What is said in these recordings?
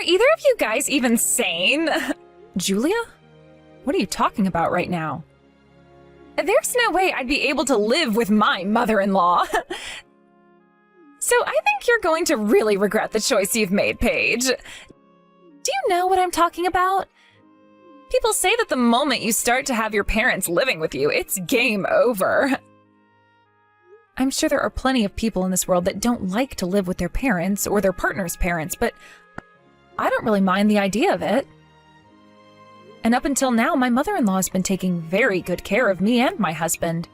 either of you guys even sane? Julia? What are you talking about right now? There's no way I'd be able to live with my mother-in-law. So I think you're going to really regret the choice you've made, Paige. Do you know what I'm talking about? People say that the moment you start to have your parents living with you, it's game over. I'm sure there are plenty of people in this world that don't like to live with their parents or their partner's parents, but I don't really mind the idea of it. And up until now, my mother-in-law has been taking very good care of me and my husband.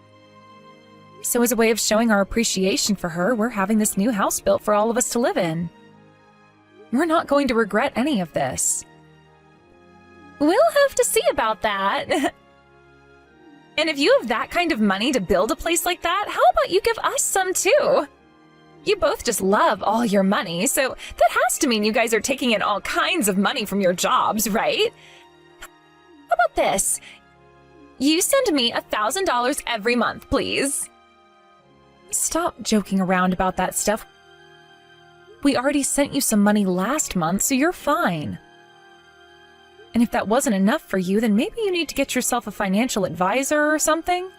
So as a way of showing our appreciation for her, we're having this new house built for all of us to live in. We're not going to regret any of this. We'll have to see about that. And if you have that kind of money to build a place like that, how about you give us some too? You both just love all your money, so that has to mean you guys are taking in all kinds of money from your jobs, right? How about this? You send me $1,000 every month, please. Stop joking around about that stuff. We already sent you some money last month, so you're fine. And if that wasn't enough for you, then maybe you need to get yourself a financial advisor or something?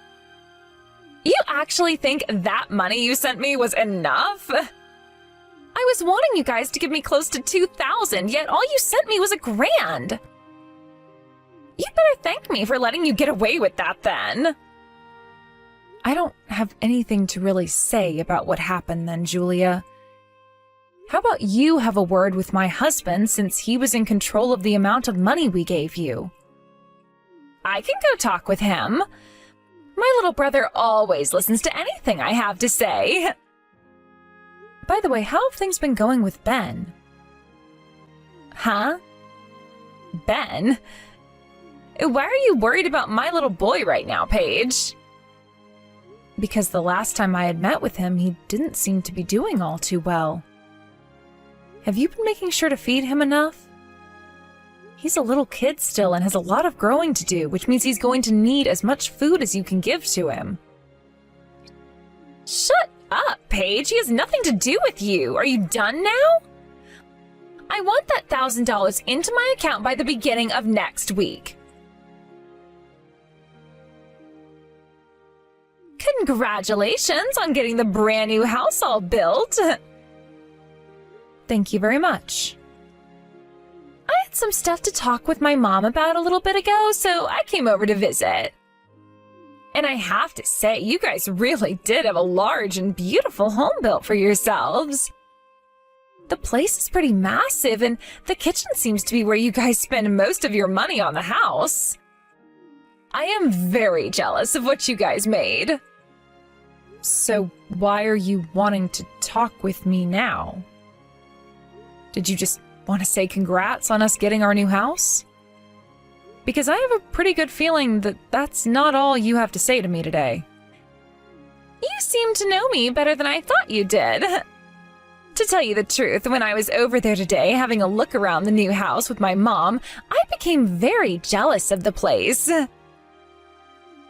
You actually think that money you sent me was enough? I was wanting you guys to give me close to $2,000, yet all you sent me was $1,000. You better thank me for letting you get away with that then. I don't have anything to really say about what happened then, Julia. How about you have a word with my husband since he was in control of the amount of money we gave you? I can go talk with him. My little brother always listens to anything I have to say. By the way, how have things been going with Ben? Huh? Ben? Why are you worried about my little boy right now, Paige? Because the last time I had met with him, he didn't seem to be doing all too well. Have you been making sure to feed him enough? He's a little kid still and has a lot of growing to do, which means he's going to need as much food as you can give to him. Shut up, Paige. He has nothing to do with you. Are you done now? I want that $1,000 into my account by the beginning of next week. Congratulations on getting the brand new house all built. Thank you very much. I had some stuff to talk with my mom about a little bit ago, so I came over to visit. And I have to say, you guys really did have a large and beautiful home built for yourselves. The place is pretty massive, and the kitchen seems to be where you guys spend most of your money on the house. I am very jealous of what you guys made. So why are you wanting to talk with me now? Did you just want to say congrats on us getting our new house? Because I have a pretty good feeling that that's not all you have to say to me today. You seem to know me better than I thought you did. To tell you the truth, when I was over there today having a look around the new house with my mom, I became very jealous of the place.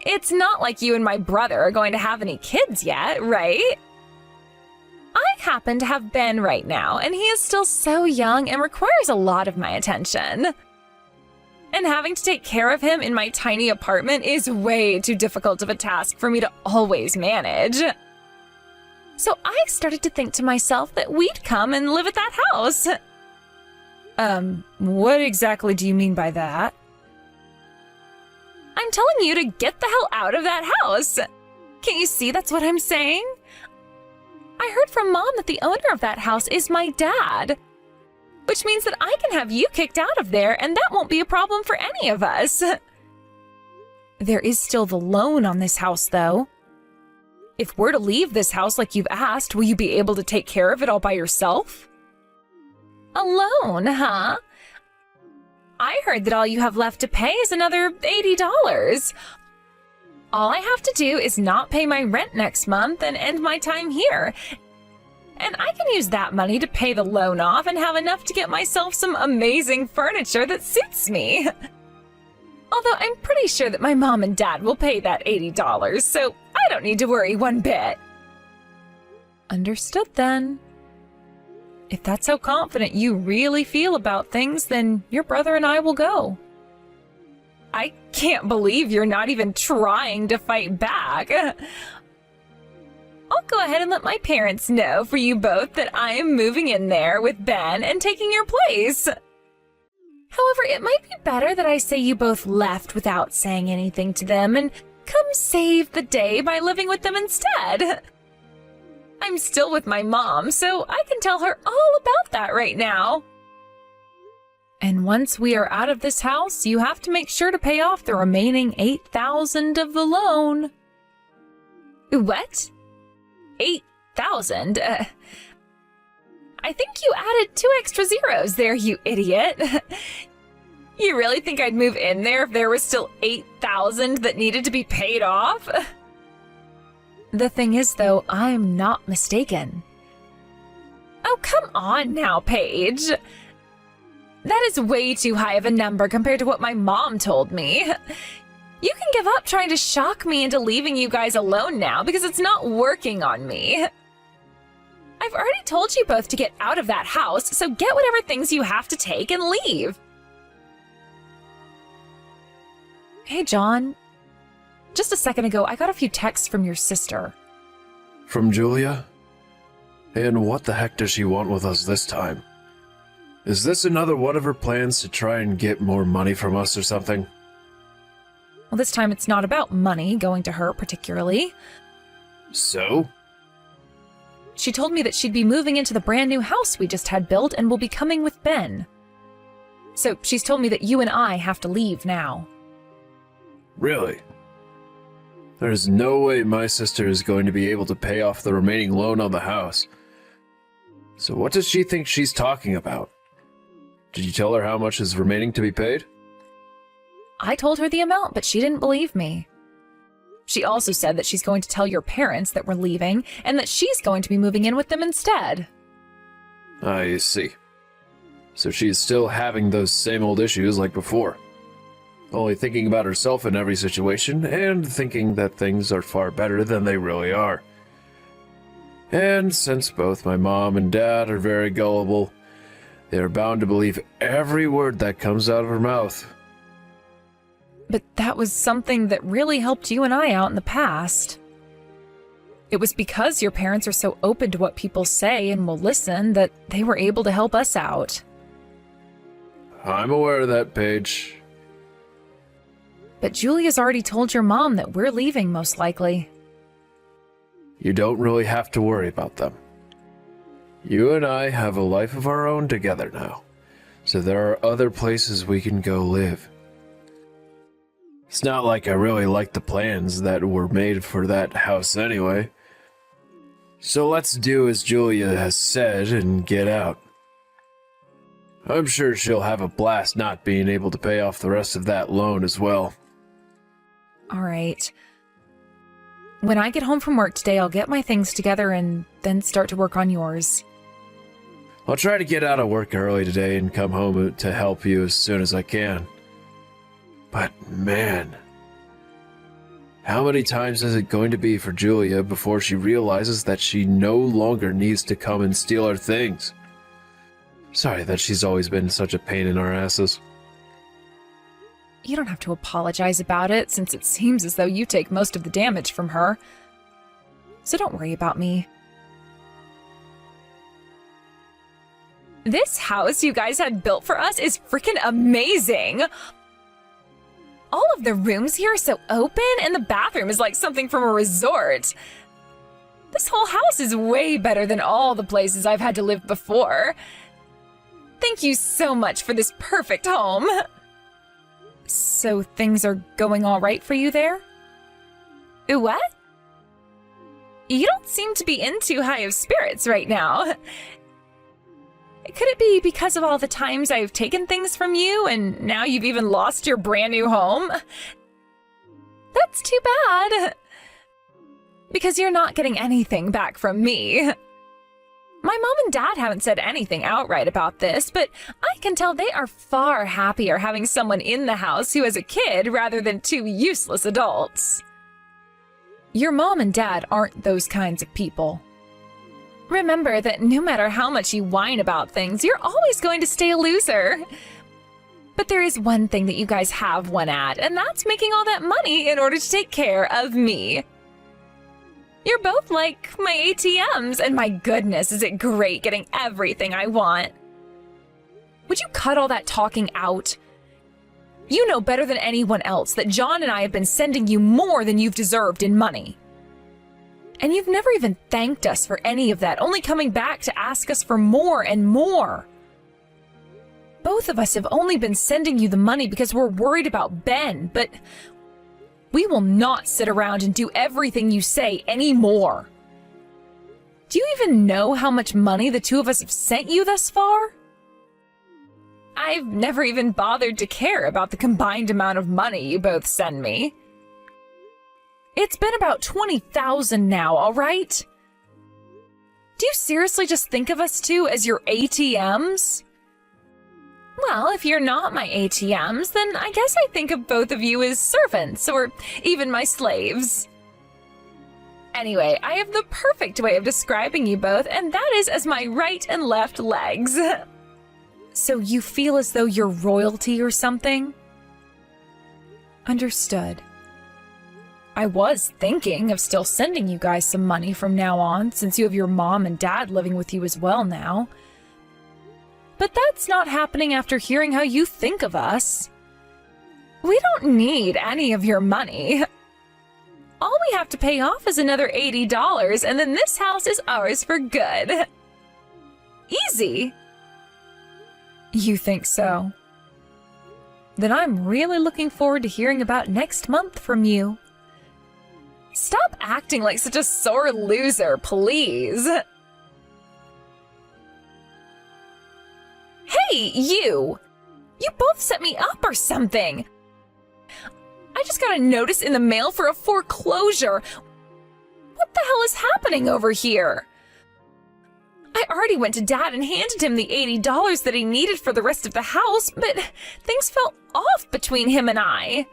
It's not like you and my brother are going to have any kids yet, right? I happen to have Ben right now, and he is still so young and requires a lot of my attention. And having to take care of him in my tiny apartment is way too difficult of a task for me to always manage. So I started to think to myself that we'd come and live at that house. What exactly do you mean by that? I'm telling you to get the hell out of that house. Can't you see that's what I'm saying? I heard from Mom that the owner of that house is my dad, which means that I can have you kicked out of there, and that won't be a problem for any of us. There is still the loan on this house, though. If we're to leave this house like you've asked, will you be able to take care of it all by yourself? A loan, huh? I heard that all you have left to pay is another $80. All I have to do is not pay my rent next month and end my time here. And I can use that money to pay the loan off and have enough to get myself some amazing furniture that suits me. Although I'm pretty sure that my mom and dad will pay that $80, so I don't need to worry one bit. Understood then. If that's how confident you really feel about things, then your brother and I will go. I can't believe you're not even trying to fight back. I'll go ahead and let my parents know for you both that I am moving in there with Ben and taking your place. However, it might be better that I say you both left without saying anything to them and come save the day by living with them instead. I'm still with my mom, so I can tell her all about that right now. And once we are out of this house, you have to make sure to pay off the remaining $8,000 of the loan. What? 8,000? I think you added 2 extra zeros there, you idiot. You really think I'd move in there if there was still 8,000 that needed to be paid off? The thing is, though, I'm not mistaken. Oh, come on now, Paige. That is way too high of a number compared to what my mom told me. You can give up trying to shock me into leaving you guys alone now because it's not working on me. I've already told you both to get out of that house, so get whatever things you have to take and leave. Hey, John. Just a second ago, I got a few texts from your sister. From Julia? And what the heck does she want with us this time? Is this another one of her plans to try and get more money from us or something? Well, this time it's not about money going to her particularly. So? She told me that she'd be moving into the brand new house we just had built and will be coming with Ben. So she's told me that you and I have to leave now. Really? There's no way my sister is going to be able to pay off the remaining loan on the house. So what does she think she's talking about? Did you tell her how much is remaining to be paid? I told her the amount, but she didn't believe me. She also said that she's going to tell your parents that we're leaving and that she's going to be moving in with them instead. I see. So she's still having those same old issues like before. Only thinking about herself in every situation and thinking that things are far better than they really are. And since both my mom and dad are very gullible, they are bound to believe every word that comes out of her mouth. But that was something that really helped you and I out in the past. It was because your parents are so open to what people say and will listen that they were able to help us out. I'm aware of that, Paige. But Julia's already told your mom that we're leaving, most likely. You don't really have to worry about them. You and I have a life of our own together now, so there are other places we can go live. It's not like I really like the plans that were made for that house anyway. So let's do as Julia has said and get out. I'm sure she'll have a blast not being able to pay off the rest of that loan as well. All right. When I get home from work today, I'll get my things together and then start to work on yours. I'll try to get out of work early today and come home to help you as soon as I can. But man, how many times is it going to be for Julia before she realizes that she no longer needs to come and steal our things? Sorry that she's always been such a pain in our asses. You don't have to apologize about it, since it seems as though you take most of the damage from her. So don't worry about me. This house you guys had built for us is freaking amazing! All of the rooms here are so open, and the bathroom is like something from a resort. This whole house is way better than all the places I've had to live before. Thank you so much for this perfect home. So things are going all right for you there? What? You don't seem to be in too high of spirits right now. Could it be because of all the times I've taken things from you and now you've even lost your brand new home? That's too bad. Because you're not getting anything back from me. My mom and dad haven't said anything outright about this, but I can tell they are far happier having someone in the house who is a kid rather than two useless adults. Your mom and dad aren't those kinds of people. Remember that no matter how much you whine about things, you're always going to stay a loser. But there is one thing that you guys have won at, and that's making all that money in order to take care of me. You're both like my ATMs, and my goodness, is it great getting everything I want. Would you cut all that talking out? You know better than anyone else that John and I have been sending you more than you've deserved in money. And you've never even thanked us for any of that, only coming back to ask us for more and more. Both of us have only been sending you the money because we're worried about Ben, but we will not sit around and do everything you say anymore. Do you even know how much money the two of us have sent you thus far? I've never even bothered to care about the combined amount of money you both send me. It's been about $20,000 now, all right? Do you seriously just think of us two as your ATMs? Well, if you're not my ATMs, then I guess I think of both of you as servants, or even my slaves. Anyway, I have the perfect way of describing you both, and that is as my right and left legs. So you feel as though you're royalty or something? Understood. I was thinking of still sending you guys some money from now on, since you have your mom and dad living with you as well now. But that's not happening after hearing how you think of us. We don't need any of your money. All we have to pay off is another $80, and then this house is ours for good. Easy. You think so? Then I'm really looking forward to hearing about next month from you. Stop acting like such a sore loser, please. Hey, you! You both set me up or something! I just got a notice in the mail for a foreclosure. What the hell is happening over here? I already went to Dad and handed him the $80 that he needed for the rest of the house, but things fell off between him and I.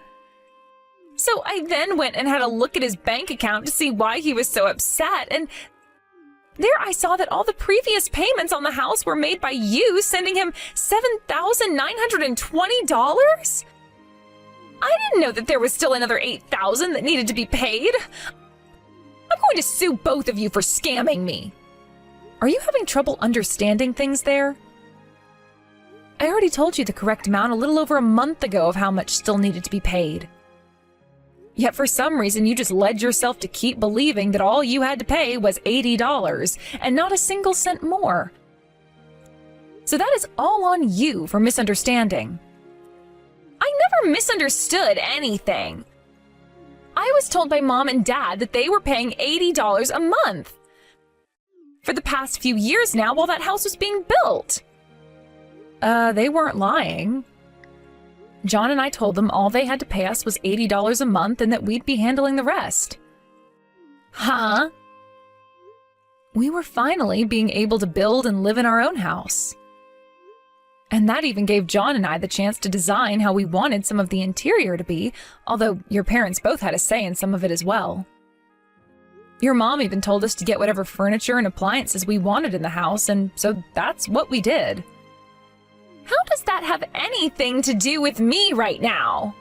So I then went and had a look at his bank account to see why he was so upset, and there I saw that all the previous payments on the house were made by you, sending him $7,920? I didn't know that there was still another $8,000 that needed to be paid. I'm going to sue both of you for scamming me. Are you having trouble understanding things there? I already told you the correct amount a little over a month ago of how much still needed to be paid. Yet for some reason you just led yourself to keep believing that all you had to pay was $80 and not a single cent more. So that is all on you for misunderstanding. I never misunderstood anything. I was told by Mom and Dad that they were paying $80 a month for the past few years now while that house was being built. They weren't lying. John and I told them all they had to pay us was $80 a month and that we'd be handling the rest. Huh? We were finally being able to build and live in our own house. And that even gave John and I the chance to design how we wanted some of the interior to be, although your parents both had a say in some of it as well. Your mom even told us to get whatever furniture and appliances we wanted in the house, and so that's what we did. How does that have anything to do with me right now?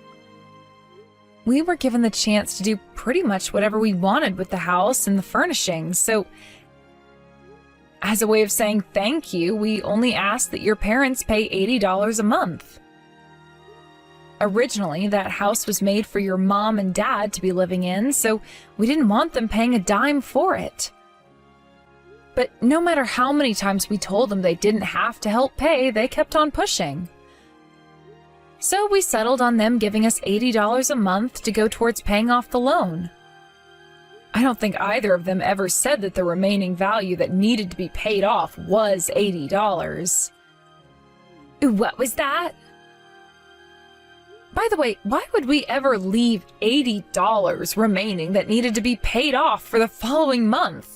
We were given the chance to do pretty much whatever we wanted with the house and the furnishings, so as a way of saying thank you, we only asked that your parents pay $80 a month. Originally, that house was made for your mom and dad to be living in, so we didn't want them paying a dime for it. But no matter how many times we told them they didn't have to help pay, they kept on pushing. So we settled on them giving us $80 a month to go towards paying off the loan. I don't think either of them ever said that the remaining value that needed to be paid off was $80. What was that? By the way, why would we ever leave $80 remaining that needed to be paid off for the following month?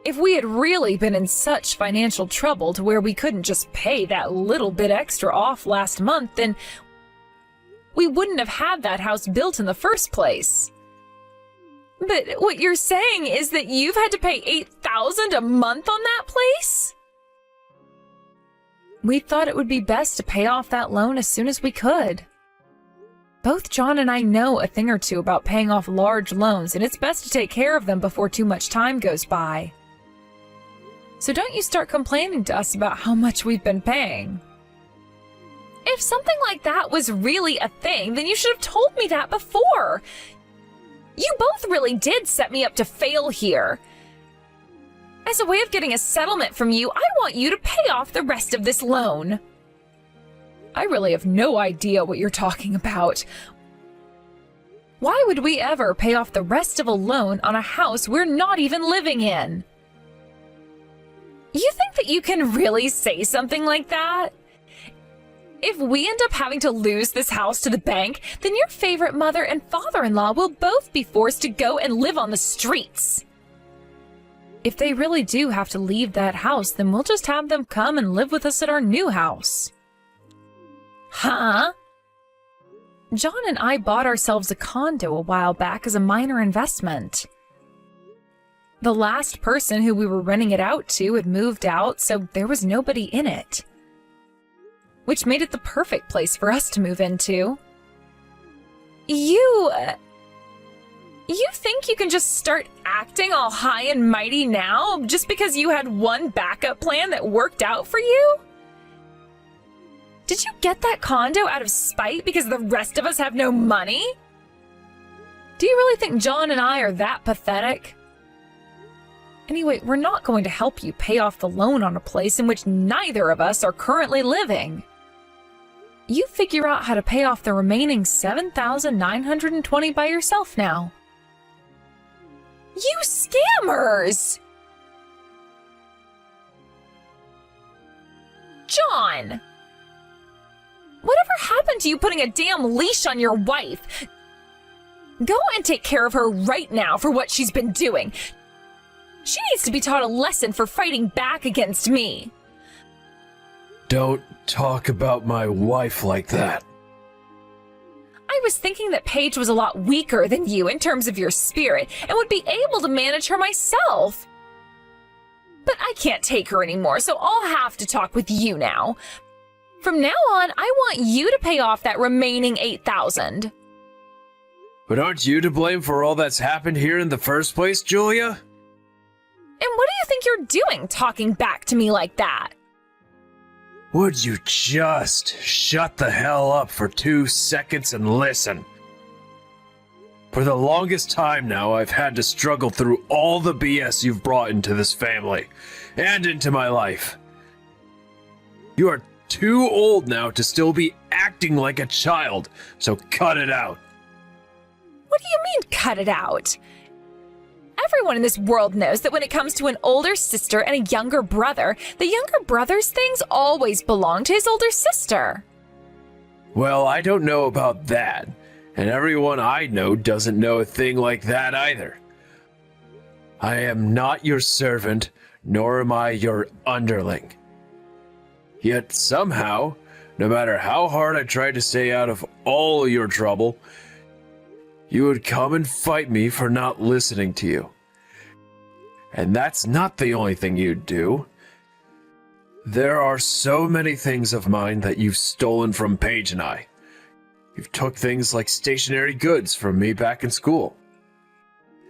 If we had really been in such financial trouble to where we couldn't just pay that little bit extra off last month, then we wouldn't have had that house built in the first place. But what you're saying is that you've had to pay $8,000 a month on that place? We thought it would be best to pay off that loan as soon as we could. Both John and I know a thing or two about paying off large loans, and it's best to take care of them before too much time goes by. So don't you start complaining to us about how much we've been paying. If something like that was really a thing, then you should have told me that before. You both really did set me up to fail here. As a way of getting a settlement from you, I want you to pay off the rest of this loan. I really have no idea what you're talking about. Why would we ever pay off the rest of a loan on a house we're not even living in? You think that you can really say something like that? If we end up having to lose this house to the bank, then your favorite mother and father-in-law will both be forced to go and live on the streets. If they really do have to leave that house, then we'll just have them come and live with us at our new house. Huh? John and I bought ourselves a condo a while back as a minor investment. The last person who we were renting it out to had moved out, so there was nobody in it, which made it the perfect place for us to move into. You think you can just start acting all high and mighty now just because you had one backup plan that worked out for you? Did you get that condo out of spite because the rest of us have no money? Do you really think John and I are that pathetic? Anyway, we're not going to help you pay off the loan on a place in which neither of us are currently living. You figure out how to pay off the remaining $7,920 by yourself now. You scammers! John! Whatever happened to you putting a damn leash on your wife? Go and take care of her right now for what she's been doing. She needs to be taught a lesson for fighting back against me. Don't talk about my wife like that. I was thinking that Paige was a lot weaker than you in terms of your spirit and would be able to manage her myself. But I can't take her anymore, so I'll have to talk with you now. From now on, I want you to pay off that remaining $8,000. But aren't you to blame for all that's happened here in the first place, Julia? And what do you think you're doing, talking back to me like that? Would you just shut the hell up for 2 seconds and listen? For the longest time now, I've had to struggle through all the BS you've brought into this family and into my life. You are too old now to still be acting like a child, so cut it out. What do you mean, cut it out? Everyone in this world knows that when it comes to an older sister and a younger brother, the younger brother's things always belong to his older sister. Well, I don't know about that, and everyone I know doesn't know a thing like that either. I am not your servant, nor am I your underling. Yet somehow, no matter how hard I tried to stay out of all your trouble, you would come and fight me for not listening to you. And that's not the only thing you'd do. There are so many things of mine that you've stolen from Paige and I. You've took things like stationery goods from me back in school.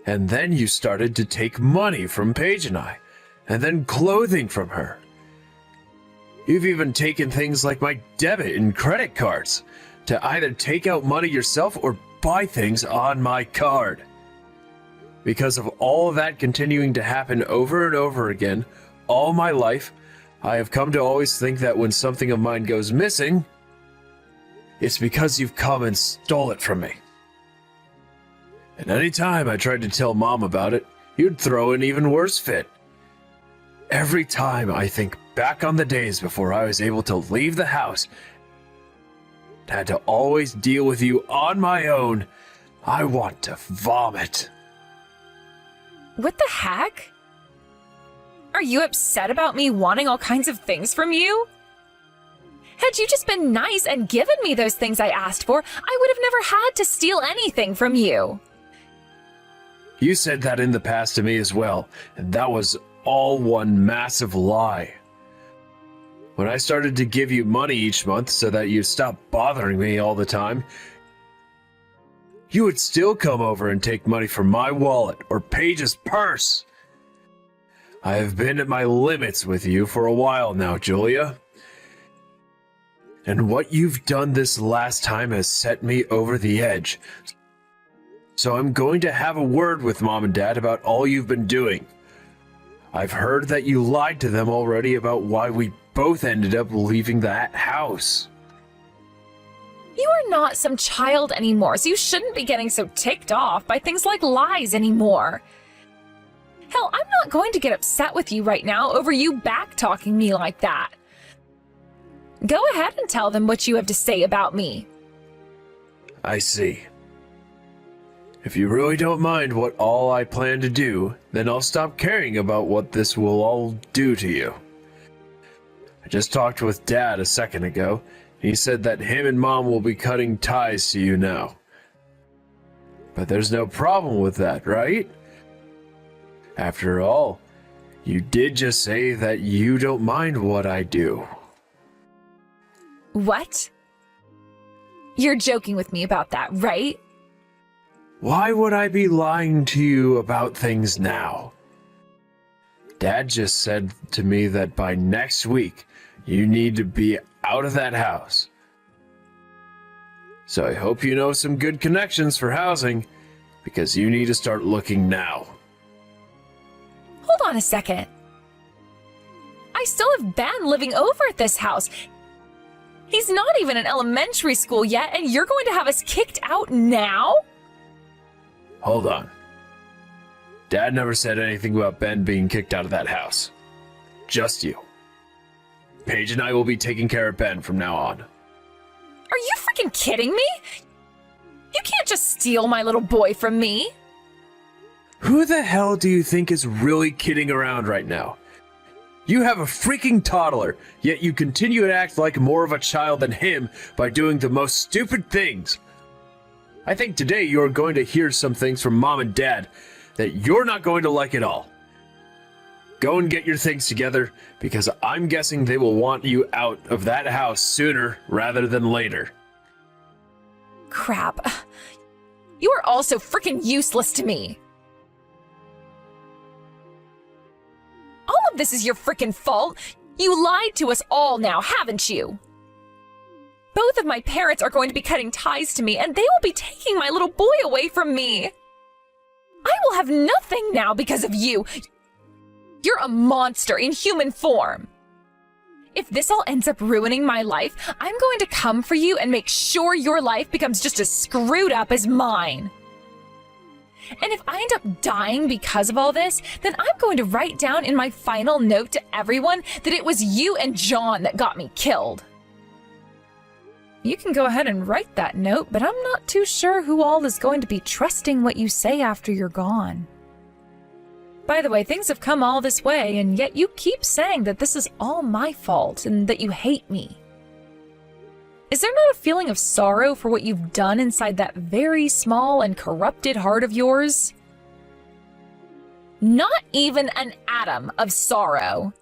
And then you started to take money from Paige and I, and then clothing from her. You've even taken things like my debit and credit cards to either take out money yourself or buy things on my card. Because of all of that continuing to happen over and over again, all my life, I have come to always think that when something of mine goes missing, it's because you've come and stole it from me. And any time I tried to tell Mom about it, you'd throw an even worse fit. Every time I think back on the days before I was able to leave the house, had to always deal with you on my own, I want to vomit. What the heck? Are you upset about me wanting all kinds of things from you? Had you just been nice and given me those things I asked for, I would have never had to steal anything from you. You said that in the past to me as well, and that was all one massive lie. When I started to give you money each month so that you'd stop bothering me all the time, you would still come over and take money from my wallet or Paige's purse. I have been at my limits with you for a while now, Julia. And what you've done this last time has set me over the edge. So I'm going to have a word with Mom and Dad about all you've been doing. I've heard that you lied to them already about why we both ended up leaving that house. You are not some child anymore, so you shouldn't be getting so ticked off by things like lies anymore. Hell, I'm not going to get upset with you right now over you back-talking me like that. Go ahead and tell them what you have to say about me. I see. If you really don't mind what all I plan to do, then I'll stop caring about what this will all do to you. I just talked with Dad a second ago. He said that him and Mom will be cutting ties to you now. But there's no problem with that, right? After all, you did just say that you don't mind what I do. What? You're joking with me about that, right? Why would I be lying to you about things now? Dad just said to me that by next week, you need to be out of that house. So I hope you know some good connections for housing, because you need to start looking now. Hold on a second. I still have Ben living over at this house. He's not even in elementary school yet, and you're going to have us kicked out now? Hold on. Dad never said anything about Ben being kicked out of that house. Just you. Paige and I will be taking care of Ben from now on. Are you freaking kidding me? You can't just steal my little boy from me. Who the hell do you think is really kidding around right now? You have a freaking toddler, yet you continue to act like more of a child than him by doing the most stupid things. I think today you're going to hear some things from Mom and Dad that you're not going to like at all. Go and get your things together, because I'm guessing they will want you out of that house sooner rather than later. Crap. You are all so freaking useless to me. All of this is your freaking fault. You lied to us all now, haven't you? Both of my parents are going to be cutting ties to me, and they will be taking my little boy away from me. I will have nothing now because of you. You're a monster in human form. If this all ends up ruining my life, I'm going to come for you and make sure your life becomes just as screwed up as mine. And if I end up dying because of all this, then I'm going to write down in my final note to everyone that it was you and John that got me killed. You can go ahead and write that note, but I'm not too sure who all is going to be trusting what you say after you're gone. By the way, things have come all this way, and yet you keep saying that this is all my fault and that you hate me. Is there not a feeling of sorrow for what you've done inside that very small and corrupted heart of yours? Not even an atom of sorrow.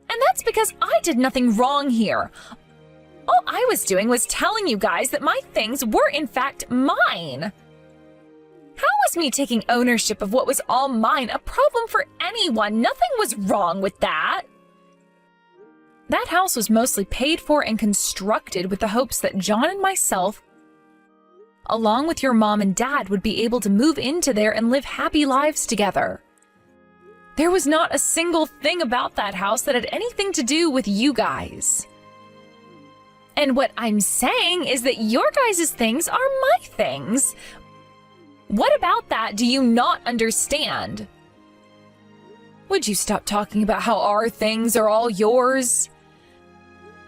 And that's because I did nothing wrong here. All I was doing was telling you guys that my things were in fact mine. How was me taking ownership of what was all mine a problem for anyone? Nothing was wrong with that. That house was mostly paid for and constructed with the hopes that John and myself, along with your mom and dad, would be able to move into there and live happy lives together. There was not a single thing about that house that had anything to do with you guys. And what I'm saying is that your guys' things are my things. What about that do you not understand? Would you stop talking about how our things are all yours?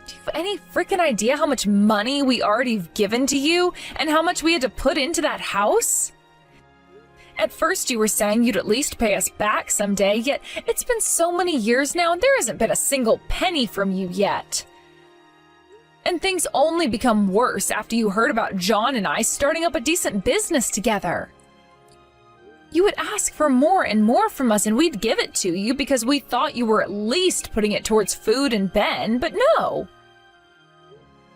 Do you have any freaking idea how much money we already have given to you and how much we had to put into that house? At first you were saying you'd at least pay us back someday, yet it's been so many years now and there hasn't been a single penny from you yet. And things only become worse after you heard about John and I starting up a decent business together. You would ask for more and more from us and we'd give it to you because we thought you were at least putting it towards food and Ben, but no.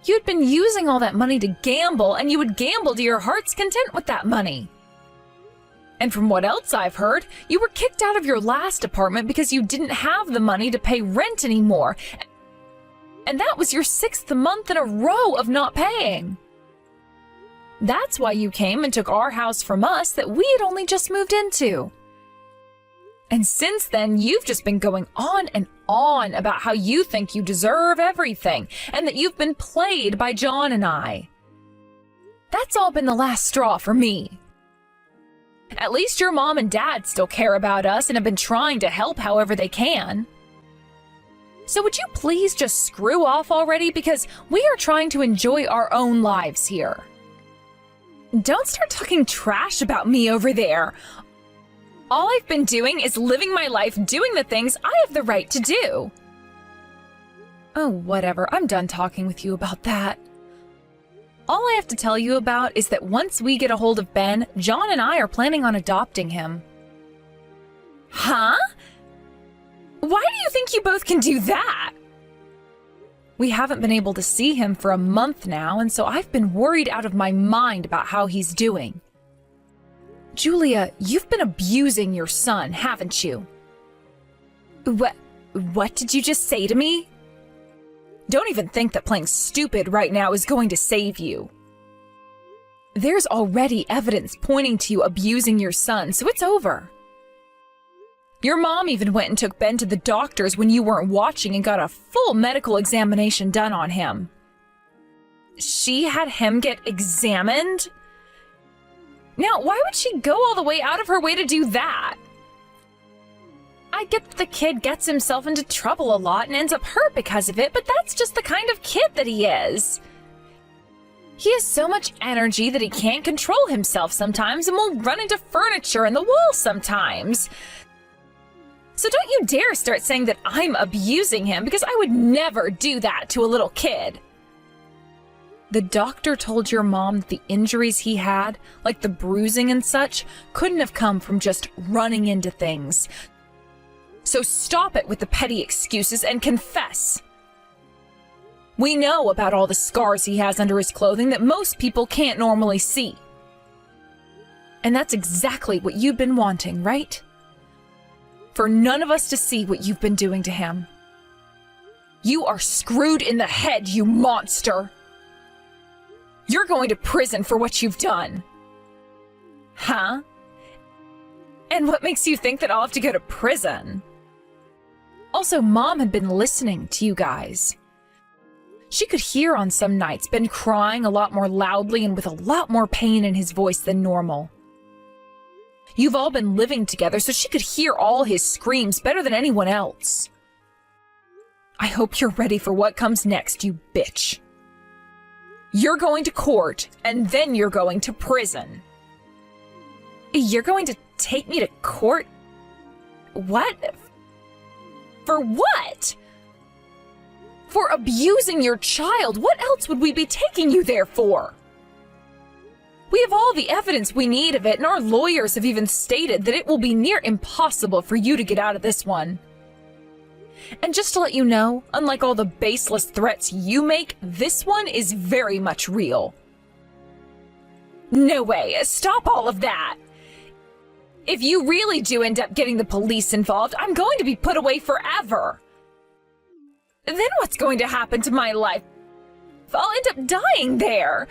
You'd been using all that money to gamble, and you would gamble to your heart's content with that money. And from what else I've heard, you were kicked out of your last apartment because you didn't have the money to pay rent anymore. And that was your 6th month in a row of not paying. That's why you came and took our house from us that we had only just moved into. And since then, you've just been going on and on about how you think you deserve everything and that you've been played by John and I. That's all been the last straw for me. At least your mom and dad still care about us and have been trying to help however they can. So would you please just screw off already, because we are trying to enjoy our own lives here. Don't start talking trash about me over there. All I've been doing is living my life, doing the things I have the right to do. Oh, whatever. I'm done talking with you about that. All I have to tell you about is that once we get a hold of Ben, John and I are planning on adopting him. Huh? Why do you think you both can do that? We haven't been able to see him for a month now, and so I've been worried out of my mind about how he's doing. Julia, you've been abusing your son, haven't you? What did you just say to me? Don't even think that playing stupid right now is going to save you. There's already evidence pointing to you abusing your son, so it's over. Your mom even went and took Ben to the doctors when you weren't watching and got a full medical examination done on him. She had him get examined? Now, why would she go all the way out of her way to do that? I get that the kid gets himself into trouble a lot and ends up hurt because of it, but that's just the kind of kid that he is. He has so much energy that he can't control himself sometimes and will run into furniture and the wall sometimes. So don't you dare start saying that I'm abusing him, because I would never do that to a little kid. The doctor told your mom that the injuries he had, like the bruising and such, couldn't have come from just running into things. So stop it with the petty excuses and confess. We know about all the scars he has under his clothing that most people can't normally see. And that's exactly what you've been wanting, right? For none of us to see what you've been doing to him. You are screwed in the head, you monster! You're going to prison for what you've done. Huh? And what makes you think that I'll have to go to prison? Also, Mom had been listening to you guys. She could hear on some nights Ben crying a lot more loudly and with a lot more pain in his voice than normal. You've all been living together, so she could hear all his screams better than anyone else. I hope you're ready for what comes next, you bitch. You're going to court, and then you're going to prison. You're going to take me to court? What? For what? For abusing your child. What else would we be taking you there for? We have all the evidence we need of it, and our lawyers have even stated that it will be near impossible for you to get out of this one. And just to let you know, unlike all the baseless threats you make, this one is very much real. No way, stop all of that! If you really do end up getting the police involved, I'm going to be put away forever. Then what's going to happen to my life? I'll end up dying there.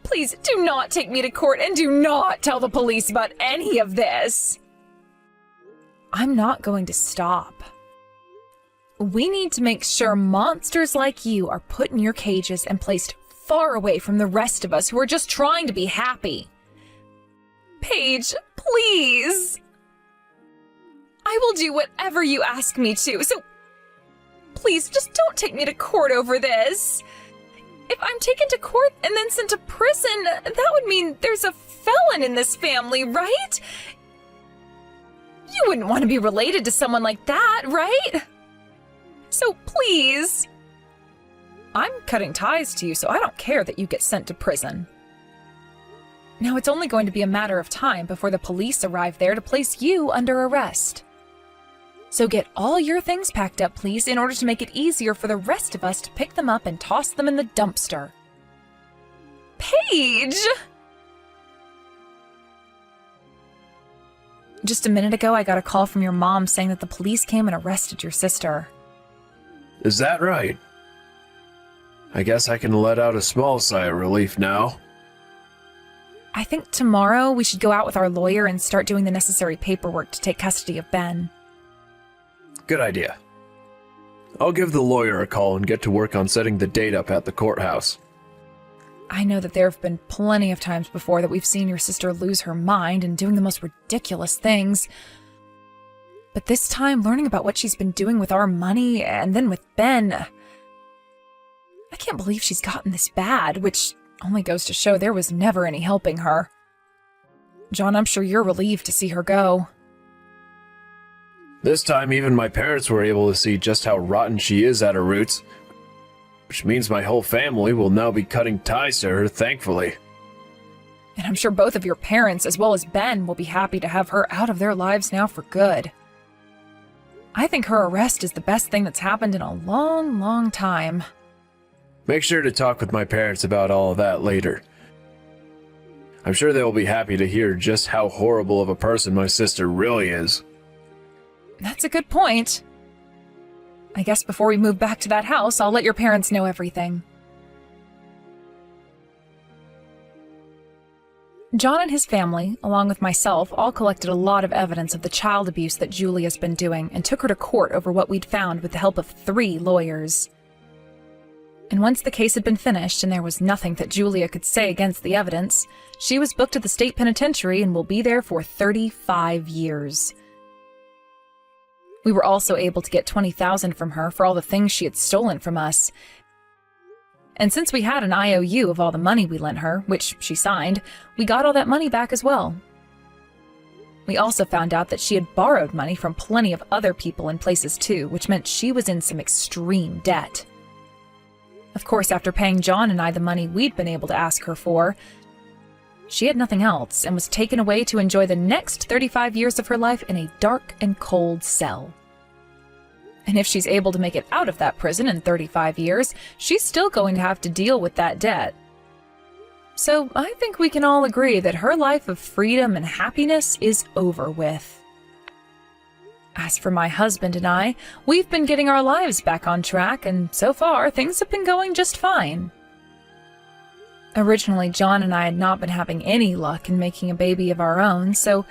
Please do not take me to court and do not tell the police about any of this. I'm not going to stop. We need to make sure monsters like you are put in your cages and placed far away from the rest of us who are just trying to be happy. Paige, please. I will do whatever you ask me to, so please just don't take me to court over this. If I'm taken to court and then sent to prison, that would mean there's a felon in this family, right? You wouldn't want to be related to someone like that, right? So please. I'm cutting ties to you, so I don't care that you get sent to prison. Now it's only going to be a matter of time before the police arrive there to place you under arrest. So get all your things packed up, please, in order to make it easier for the rest of us to pick them up and toss them in the dumpster. Paige! Just a minute ago, I got a call from your mom saying that the police came and arrested your sister. Is that right? I guess I can let out a small sigh of relief now. I think tomorrow we should go out with our lawyer and start doing the necessary paperwork to take custody of Ben. Good idea. I'll give the lawyer a call and get to work on setting the date up at the courthouse. I know that there have been plenty of times before that we've seen your sister lose her mind and doing the most ridiculous things. But this time, learning about what she's been doing with our money and then with Ben, I can't believe she's gotten this bad, which only goes to show there was never any helping her. John, I'm sure you're relieved to see her go. This time, even my parents were able to see just how rotten she is at her roots, which means my whole family will now be cutting ties to her, thankfully. And I'm sure both of your parents, as well as Ben, will be happy to have her out of their lives now for good. I think her arrest is the best thing that's happened in a long, long time. Make sure to talk with my parents about all of that later. I'm sure they will be happy to hear just how horrible of a person my sister really is. That's a good point. I guess before we move back to that house, I'll let your parents know everything. John and his family, along with myself, all collected a lot of evidence of the child abuse that Julia's been doing and took her to court over what we'd found with the help of 3 lawyers. And once the case had been finished and there was nothing that Julia could say against the evidence, she was booked to the state penitentiary and will be there for 35 years. We were also able to get $20,000 from her for all the things she had stolen from us. And since we had an IOU of all the money we lent her, which she signed, we got all that money back as well. We also found out that she had borrowed money from plenty of other people in places too, which meant she was in some extreme debt. Of course, after paying John and I the money we'd been able to ask her for, she had nothing else and was taken away to enjoy the next 35 years of her life in a dark and cold cell. And if she's able to make it out of that prison in 35 years, she's still going to have to deal with that debt. So I think we can all agree that her life of freedom and happiness is over with. As for my husband and I, we've been getting our lives back on track, and so far things have been going just fine. Originally, John and I had not been having any luck in making a baby of our own, so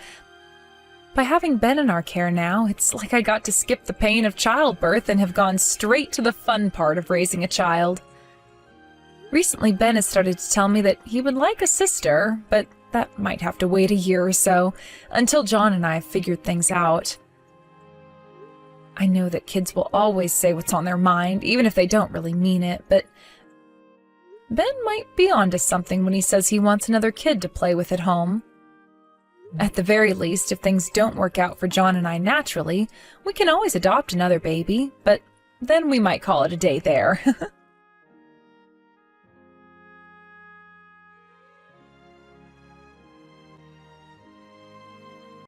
by having Ben in our care now, it's like I got to skip the pain of childbirth and have gone straight to the fun part of raising a child. Recently, Ben has started to tell me that he would like a sister, but that might have to wait a year or so, until John and I have figured things out. I know that kids will always say what's on their mind, even if they don't really mean it, but Ben might be onto something when he says he wants another kid to play with at home. At the very least, if things don't work out for John and I naturally, we can always adopt another baby, but then we might call it a day there.